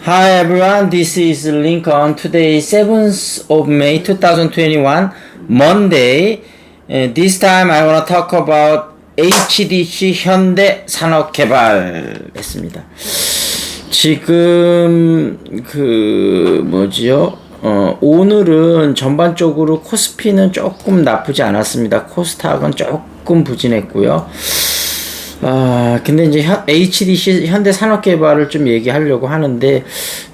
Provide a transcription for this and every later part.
Hi everyone, this is Lincoln. Today is 7th of May 2021, Monday. This time I want to talk about HDC 현대 산업개발 했습니다. 지금 오늘은 전반적으로 코스피는 조금 나쁘지 않았습니다. 코스닥은 조금 부진했고요. 근데 이제 HDC 현대산업개발을 좀 얘기하려고 하는데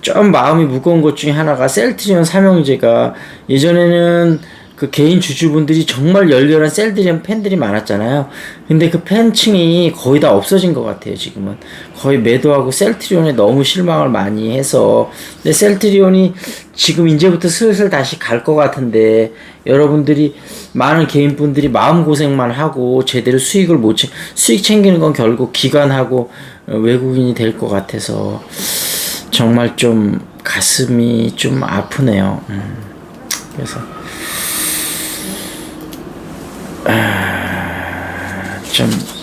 좀 마음이 무거운 것 중에 하나가 셀트리온 삼형제가 예전에는 그 개인 주주분들이 정말 열렬한 셀트리온 팬들이 많았잖아요. 근데 그 팬층이 거의 다 없어진 것 같아요. 지금은 거의 매도하고 셀트리온에 너무 실망을 많이 해서, 근데 셀트리온이 지금 이제부터 슬슬 다시 갈 것 같은데 여러분들이 많은 개인분들이 마음고생만 하고 제대로 수익을 수익 챙기는 건 결국 기관하고 외국인이 될 것 같아서 정말 좀 가슴이 좀 아프네요. 그래서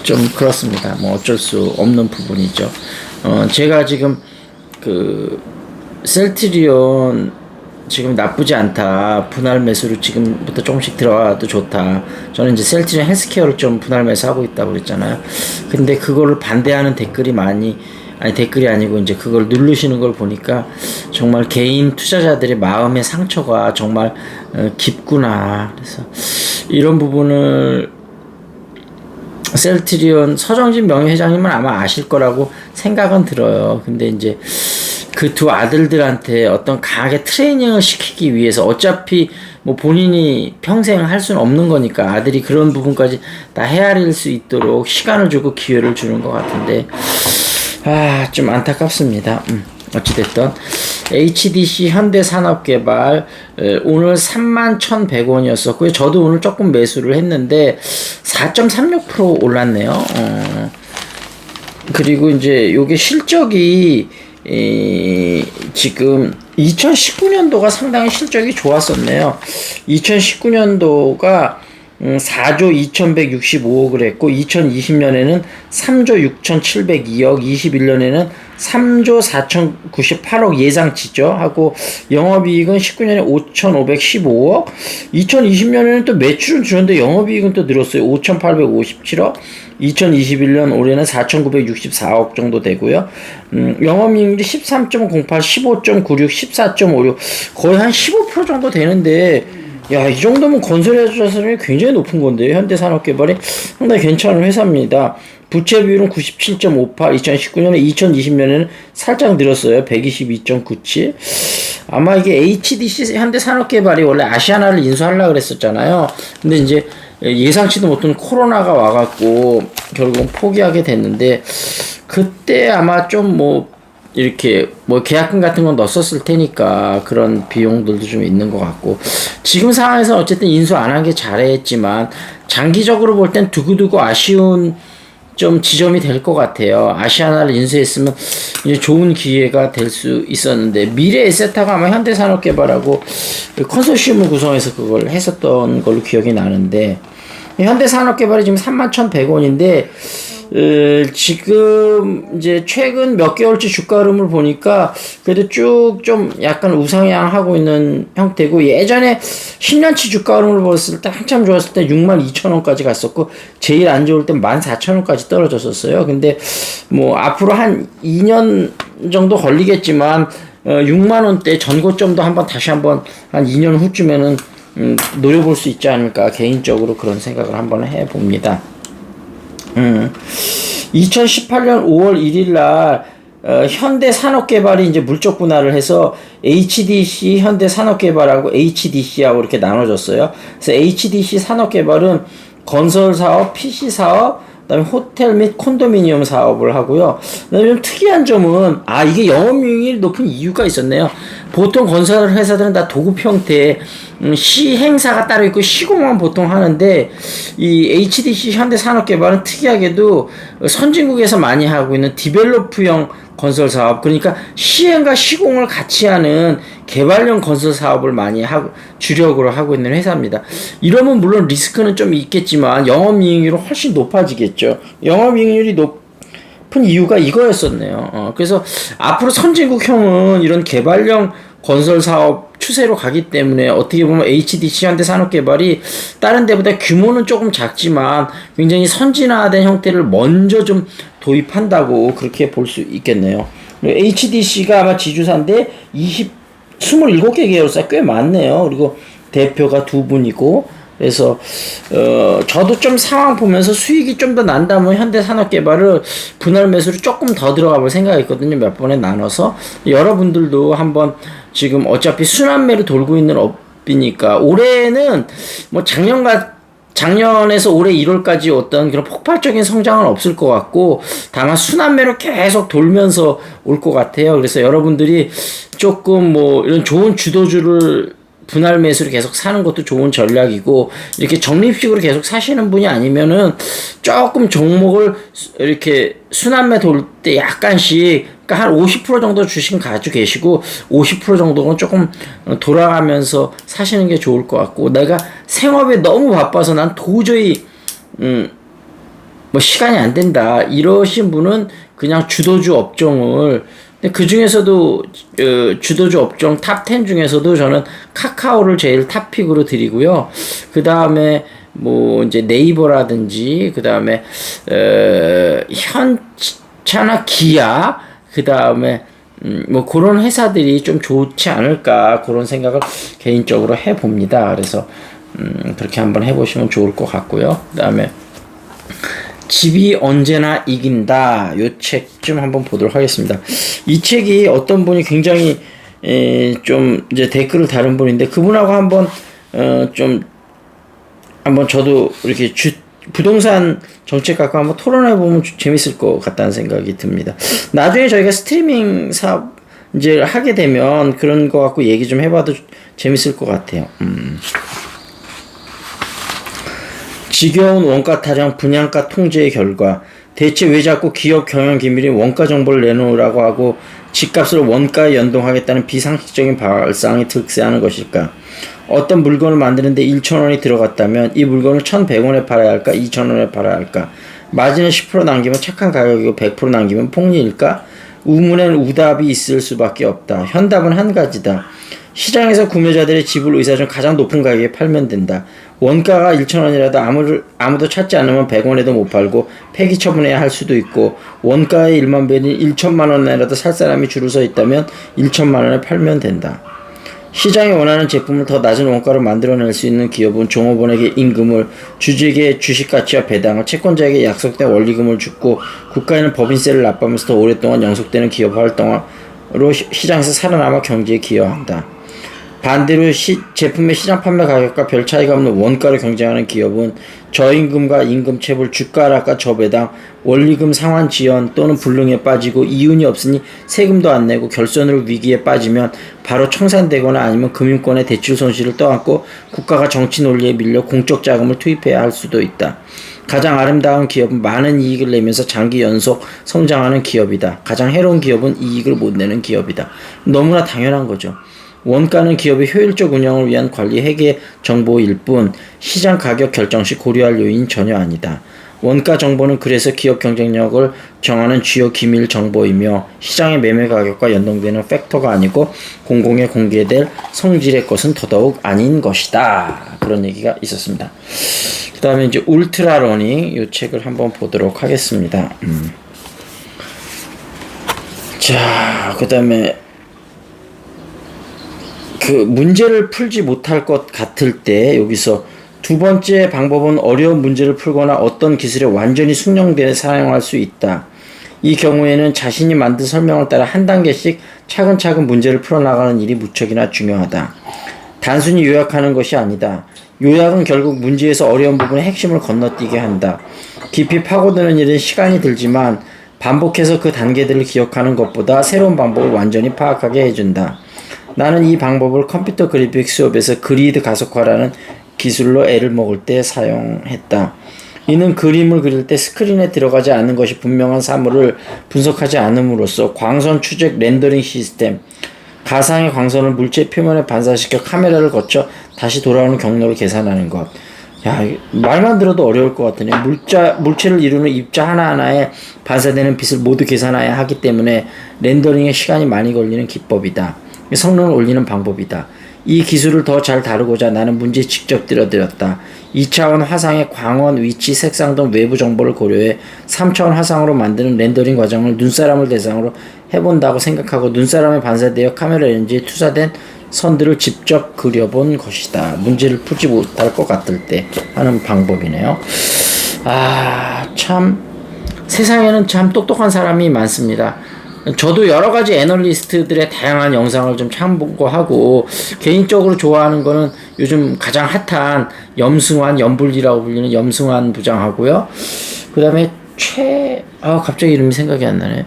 좀 그렇습니다. 뭐 어쩔 수 없는 부분이죠. 제가 지금 셀트리온 지금 나쁘지 않다, 분할 매수로 지금부터 조금씩 들어와도 좋다. 저는 이제 셀트리온 헬스케어를 좀 분할 매수하고 있다고 그랬잖아요. 근데 그거를 반대하는 댓글이 댓글이 아니고 이제 그걸 누르시는 걸 보니까 정말 개인 투자자들의 마음의 상처가 정말 깊구나. 그래서 이런 부분을 셀트리온 서정진 명예회장님은 아마 아실 거라고 생각은 들어요. 근데 이제 그 두 아들들한테 어떤 강하게 트레이닝을 시키기 위해서, 어차피 뭐 본인이 평생 할 수는 없는 거니까 아들이 그런 부분까지 다 헤아릴 수 있도록 시간을 주고 기회를 주는 것 같은데 좀 안타깝습니다. 어찌됐든 HDC 현대산업개발 오늘 31,100원이었었고요. 저도 오늘 조금 매수를 했는데 4.36% 올랐네요. 그리고 이제 요게 실적이 지금 2019년도가 상당히 실적이 좋았었네요. 2019년도가 4조 2165억을 했고 2020년에는 3조 6702억, 21년에는 3조 4098억 예상치죠. 하고 영업이익은 19년에 5515억, 2020년에는 또 매출은 줄었는데 영업이익은 또 늘었어요. 5857억, 2021년 올해는 4964억 정도 되고요. 영업이익률이 13.08, 15.96, 14.56, 거의 한 15% 정도 되는데, 야, 이 정도면 건설회사들이 굉장히 높은 건데요. 현대산업개발이 상당히 괜찮은 회사입니다. 부채 비율은 97.58, 2019년에 2020년에는 살짝 늘었어요. 122.97. 아마 이게 HDC 현대산업개발이 원래 아시아나를 인수하려고 그랬었잖아요. 근데 이제 예상치도 못한 코로나가 와갖고 결국은 포기하게 됐는데, 그때 아마 좀 이렇게 계약금 같은 건 넣었을 테니까 그런 비용들도 좀 있는 것 같고, 지금 상황에서 어쨌든 인수 안 한 게 잘했지만 장기적으로 볼 땐 두고두고 아쉬운 좀 지점이 될 것 같아요. 아시아나를 인수했으면 이제 좋은 기회가 될 수 있었는데, 미래 에세타가 아마 현대산업개발하고 컨소시엄을 구성해서 그걸 했었던 걸로 기억이 나는데, 현대산업개발이 지금 31,100원인데 지금 이제 최근 몇 개월치 주가 흐름을 보니까 그래도 쭉 좀 약간 우상향하고 있는 형태고, 예전에 10년치 주가 흐름을 봤을 때 한참 좋았을 때 62,000원까지 갔었고, 제일 안 좋을 때 14,000원까지 떨어졌었어요. 근데 앞으로 한 2년 정도 걸리겠지만 6만원대 전고점도 다시 한번 한 2년 후쯤에는 노려볼 수 있지 않을까, 개인적으로 그런 생각을 한번 해봅니다. 2018년 5월 1일 날 현대산업개발이 이제 물적 분할을 해서 HDC 현대산업개발하고 HDC하고 이렇게 나눠졌어요. 그래서 HDC 산업개발은 건설사업, PC사업, 그다음에 호텔 및 콘도미니엄 사업을 하고요. 그다음에 좀 특이한 점은 이게 영업이익이 높은 이유가 있었네요. 보통 건설 회사들은 다 도급 형태, 시행사가 따로 있고 시공만 보통 하는데, 이 HDC 현대산업개발은 특이하게도 선진국에서 많이 하고 있는 디벨로프형 건설 사업, 그러니까 시행과 시공을 같이 하는 개발형 건설 사업을 많이 주력으로 하고 있는 회사입니다. 이러면 물론 리스크는 좀 있겠지만 영업이익률은 훨씬 높아지겠죠. 영업이익률이 싶은 이유가 이거였었네요. 그래서 앞으로 선진국형은 이런 개발형 건설 사업 추세로 가기 때문에 어떻게 보면 HDC 현대산업개발이 다른 데보다 규모는 조금 작지만 굉장히 선진화된 형태를 먼저 좀 도입한다고 그렇게 볼 수 있겠네요. HDC가 아마 지주사인데 27개 계열사 꽤 많네요. 그리고 대표가 두 분이고, 그래서 저도 좀 상황 보면서 수익이 좀 더 난다면 현대산업개발을 분할 매수를 조금 더 들어가 볼 생각이 있거든요. 몇 번에 나눠서. 여러분들도 한번 지금 어차피 순환매로 돌고 있는 업이니까 올해는 뭐 작년에서 올해 1월까지 어떤 그런 폭발적인 성장은 없을 것 같고, 다만 순환매로 계속 돌면서 올 것 같아요. 그래서 여러분들이 조금 뭐 이런 좋은 주도주를 분할 매수로 계속 사는 것도 좋은 전략이고, 이렇게 적립식으로 계속 사시는 분이 아니면은 조금 종목을 이렇게 순환매 돌 때 약간씩, 그러니까 한 50% 정도 주식 가지고 계시고 50% 정도는 조금 돌아가면서 사시는 게 좋을 것 같고, 내가 생업에 너무 바빠서 난 도저히 뭐 시간이 안 된다 이러신 분은 그냥 주도주 업종을, 그 중에서도 주도주 업종 탑 10 중에서도 저는 카카오를 제일 탑픽으로 드리고요. 그 다음에 뭐 이제 네이버라든지, 그 다음에 현차나 기아, 그 다음에 뭐 그런 회사들이 좀 좋지 않을까, 그런 생각을 개인적으로 해봅니다. 그래서 그렇게 한번 해보시면 좋을 것 같고요. 그 다음에 집이 언제나 이긴다, 요 책 좀 한번 보도록 하겠습니다. 이 책이 어떤 분이 굉장히 좀 이제 댓글을 다룬 분인데, 그분하고 한번 한번 저도 이렇게 부동산 정책 갖고 한번 토론해 보면 재밌을 것 같다는 생각이 듭니다. 나중에 저희가 스트리밍 사업 이제 하게 되면 그런 거 갖고 얘기 좀 해봐도 재밌을 것 같아요. 지겨운 원가 타령 분양가 통제의 결과, 대체 왜 자꾸 기업 경영 기밀인 원가 정보를 내놓으라고 하고 집값을 원가에 연동하겠다는 비상식적인 발상이 득세하는 것일까? 어떤 물건을 만드는데 1,000원이 들어갔다면 이 물건을 1,100원에 팔아야 할까? 2,000원에 팔아야 할까? 마진을 10% 남기면 착한 가격이고 100% 남기면 폭리일까? 우문엔 우답이 있을 수밖에 없다. 현답은 한 가지다. 시장에서 구매자들의 지불 의사 중 가장 높은 가격에 팔면 된다. 원가가 1,000원이라도 아무도 찾지 않으면 100원에도 못 팔고 폐기 처분해야 할 수도 있고, 원가의 1만 배인 1천만 원이라도 살 사람이 줄을 서 있다면 1천만 원에 팔면 된다. 시장이 원하는 제품을 더 낮은 원가로 만들어낼 수 있는 기업은 종업원에게 임금을, 주주에게 주식가치와 배당을, 채권자에게 약속된 원리금을 주고, 국가에는 법인세를 납부하면서 더 오랫동안 영속되는 기업 활동으로 시장에서 살아남아 경제에 기여한다. 반대로 제품의 시장 판매 가격과 별 차이가 없는 원가로 경쟁하는 기업은 저임금과 임금 체불, 주가 하락과 저배당, 원리금 상환 지연 또는 불능에 빠지고, 이윤이 없으니 세금도 안 내고 결손으로 위기에 빠지면 바로 청산되거나 아니면 금융권의 대출 손실을 떠안고 국가가 정치 논리에 밀려 공적 자금을 투입해야 할 수도 있다. 가장 아름다운 기업은 많은 이익을 내면서 장기 연속 성장하는 기업이다. 가장 해로운 기업은 이익을 못 내는 기업이다. 너무나 당연한 거죠. 원가는 기업의 효율적 운영을 위한 관리 회계 정보일 뿐 시장 가격 결정 시 고려할 요인이 전혀 아니다. 원가 정보는 그래서 기업 경쟁력을 정하는 주요 기밀 정보이며 시장의 매매 가격과 연동되는 팩터가 아니고 공공에 공개될 성질의 것은 더더욱 아닌 것이다. 그런 얘기가 있었습니다. 그 다음에 이제 울트라 러닝, 이 책을 한번 보도록 하겠습니다. 자, 그 다음에 그 문제를 풀지 못할 것 같을 때, 여기서 두 번째 방법은 어려운 문제를 풀거나 어떤 기술에 완전히 숙련돼 사용할 수 있다. 이 경우에는 자신이 만든 설명을 따라 한 단계씩 차근차근 문제를 풀어나가는 일이 무척이나 중요하다. 단순히 요약하는 것이 아니다. 요약은 결국 문제에서 어려운 부분의 핵심을 건너뛰게 한다. 깊이 파고드는 일은 시간이 들지만 반복해서 그 단계들을 기억하는 것보다 새로운 방법을 완전히 파악하게 해준다. 나는 이 방법을 컴퓨터 그래픽 수업에서 그리드 가속화라는 기술로 애를 먹을 때 사용했다. 이는 그림을 그릴 때 스크린에 들어가지 않는 것이 분명한 사물을 분석하지 않음으로써 광선 추적 렌더링 시스템, 가상의 광선을 물체 표면에 반사시켜 카메라를 거쳐 다시 돌아오는 경로를 계산하는 것, 야, 말만 들어도 어려울 것 같으네. 물체를 이루는 입자 하나하나에 반사되는 빛을 모두 계산해야 하기 때문에 렌더링에 시간이 많이 걸리는 기법이다. 성능을 올리는 방법이다. 이 기술을 더 잘 다루고자 나는 문제에 직접 들여들었다. 2차원 화상의 광원, 위치, 색상 등 외부 정보를 고려해 3차원 화상으로 만드는 렌더링 과정을 눈사람을 대상으로 해본다고 생각하고 눈사람에 반사되어 카메라 렌즈에 투사된 선들을 직접 그려본 것이다. 문제를 풀지 못할 것 같을 때 하는 방법이네요. 아, 참 세상에는 참 똑똑한 사람이 많습니다. 저도 여러 가지 애널리스트들의 다양한 영상을 좀 참고하고 개인적으로 좋아하는 거는 요즘 가장 핫한 염승환, 염불리라고 불리는 염승환 부장하고요. 그 다음에 갑자기 이름이 생각이 안 나네.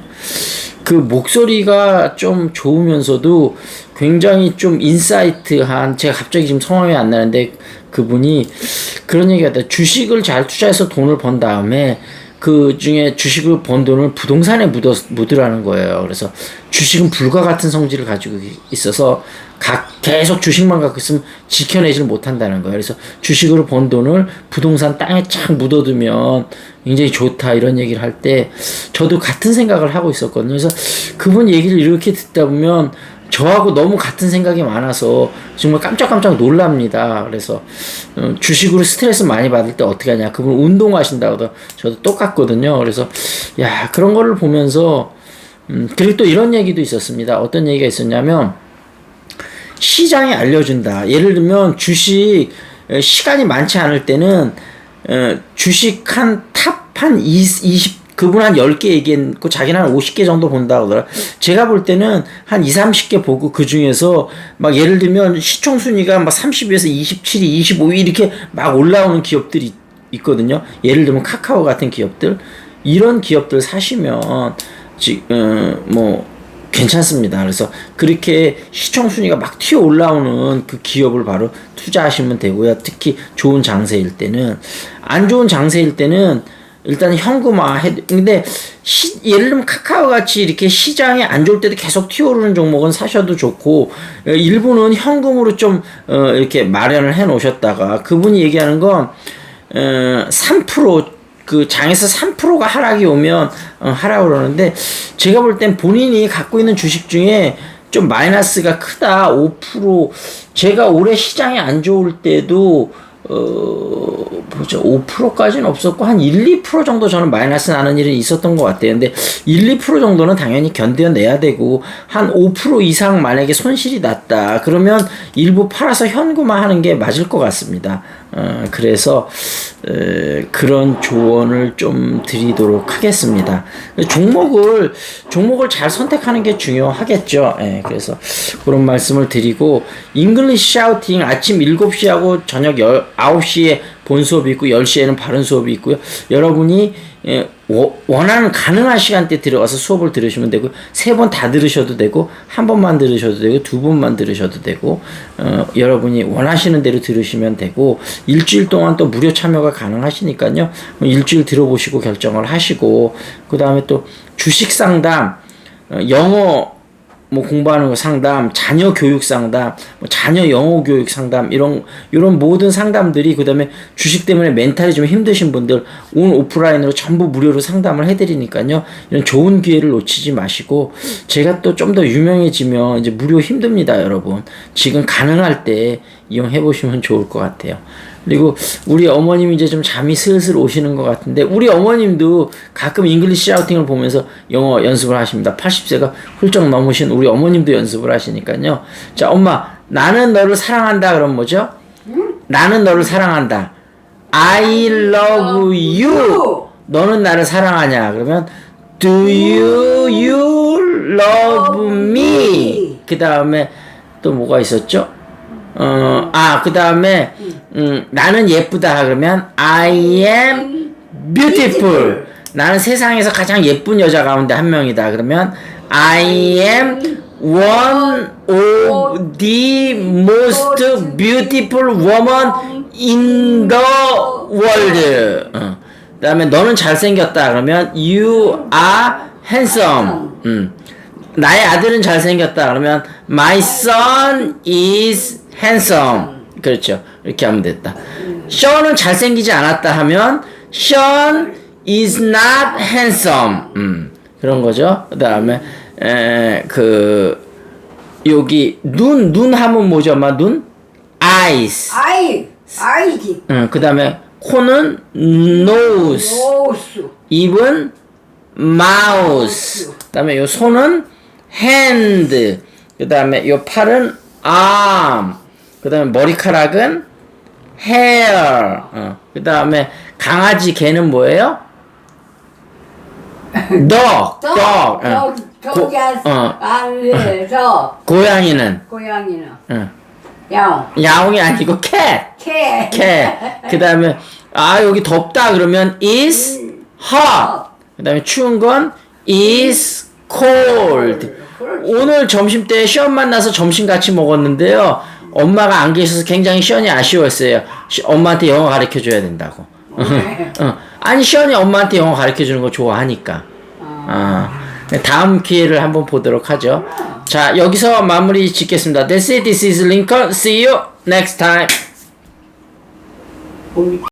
그 목소리가 좀 좋으면서도 굉장히 좀 인사이트한, 제가 갑자기 지금 성함이 안 나는데 그분이 그런 얘기 하다. 주식을 잘 투자해서 돈을 번 다음에 그 중에 주식을 번 돈을 부동산에 묻으라는 거예요. 그래서 주식은 불과 같은 성질을 가지고 있어서 계속 주식만 갖고 있으면 지켜내지를 못한다는 거예요. 그래서 주식으로 번 돈을 부동산 땅에 착 묻어두면 굉장히 좋다, 이런 얘기를 할 때 저도 같은 생각을 하고 있었거든요. 그래서 그분 얘기를 이렇게 듣다 보면 저하고 너무 같은 생각이 많아서 정말 깜짝깜짝 놀랍니다. 그래서 주식으로 스트레스 많이 받을 때 어떻게 하냐. 그분 운동하신다고 저도 똑같거든요. 그래서 야, 그런 거를 보면서 그리고 또 이런 얘기도 있었습니다. 어떤 얘기가 있었냐면 시장이 알려준다. 예를 들면 주식 시간이 많지 않을 때는 주식 탑 20 그분 한 10개 얘기했고 자기는 한 50개 정도 본다고 하더라. 제가 볼 때는 한 2, 30개 보고 그 중에서 막 예를 들면 시총 순위가 막 30위에서 27위, 25위 이렇게 막 올라오는 기업들이 있거든요. 예를 들면 카카오 같은 기업들. 이런 기업들 사시면 괜찮습니다. 그래서 그렇게 시총 순위가 막 튀어 올라오는 그 기업을 바로 투자하시면 되고요. 특히 좋은 장세일 때는. 안 좋은 장세일 때는 일단 현금화 근데 예를 들면 카카오 같이 이렇게 시장이 안 좋을 때도 계속 튀어오르는 종목은 사셔도 좋고, 일부는 현금으로 좀 이렇게 마련을 해 놓으셨다가 그분이 얘기하는 건 3% 그 장에서 3%가 하락이 오면 하라고 그러는데, 제가 볼 땐 본인이 갖고 있는 주식 중에 좀 마이너스가 크다 5%. 제가 올해 시장이 안 좋을 때도 5%까지는 없었고 한 1, 2% 정도 저는 마이너스 나는 일이 있었던 것 같아요. 근데 1, 2% 정도는 당연히 견뎌내야 되고, 한 5% 이상 만약에 손실이 났다 그러면 일부 팔아서 현금화하는 게 맞을 것 같습니다. 그래서 그런 조언을 좀 드리도록 하겠습니다. 종목을 잘 선택하는 게 중요하겠죠. 그래서 그런 말씀을 드리고, 잉글리시 샤우팅 아침 7시하고 저녁 9시에 본 수업이 있고 10시에는 바른 수업이 있고요. 여러분이 원하는 가능한 시간대 들어가서 수업을 들으시면 되고, 3번 다 들으셔도 되고, 1번만 들으셔도 되고, 2번만 들으셔도 되고, 여러분이 원하시는 대로 들으시면 되고, 일주일 동안 또 무료 참여가 가능하시니까요. 일주일 들어보시고 결정을 하시고, 그 다음에 또 주식 상담, 영어 공부하는 거 상담, 자녀 교육 상담, 자녀 영어 교육 상담, 이런 모든 상담들이, 그 다음에 주식 때문에 멘탈이 좀 힘드신 분들 온 오프라인으로 전부 무료로 상담을 해드리니까요. 이런 좋은 기회를 놓치지 마시고, 제가 또 좀 더 유명해지면 이제 무료 힘듭니다, 여러분. 지금 가능할 때 이용해보시면 좋을 것 같아요. 그리고 우리 어머님이 이제 좀 잠이 슬슬 오시는 것 같은데, 우리 어머님도 가끔 잉글리시 샤우팅을 보면서 영어 연습을 하십니다. 80세가 훌쩍 넘으신 우리 어머님도 연습을 하시니까요. 자, 엄마, 나는 너를 사랑한다. 그럼 뭐죠? 나는 너를 사랑한다. I love you. 너는 나를 사랑하냐? 그러면 Do you love me? 그 다음에 또 뭐가 있었죠? 그 다음에, 나는 예쁘다. 그러면, I am beautiful. 나는 세상에서 가장 예쁜 여자 가운데 한 명이다. 그러면, I am one of the most beautiful woman in the world. 그 다음에, 너는 잘생겼다. 그러면, you are handsome. 나의 아들은 잘생겼다. 그러면, my son is handsome. 그렇죠. 이렇게 하면 됐다. Sean은 잘생기지 않았다 하면 Sean is not handsome. 그런 거죠. 그 다음에 여기 눈 하면 뭐죠? 엄마 눈? eyes. 아이지. 그 다음에 코는 nose. 노스. 입은 mouse. 그 다음에 요 손은 hand. 그 다음에 요 팔은 arm. 그 다음에 머리카락은 hair. 그 다음에 강아지 개는 뭐예요? dog. 고양이는 고양이는 야옹. 야옹이 아니고 cat. 그 다음에 여기 덥다 그러면 is hot. 그 다음에 추운 건 is cold. 오늘 점심때 시험 만나서 점심 같이 먹었는데요. 엄마가 안 계셔서 굉장히 시연이 아쉬웠어요. 엄마한테 영어 가르쳐 줘야 된다고. 아니 시연이 엄마한테 영어 가르쳐 주는 거 좋아하니까. 다음 기회를 한번 보도록 하죠. 자, 여기서 마무리 짓겠습니다. That's it. This is Lincoln. See you next time.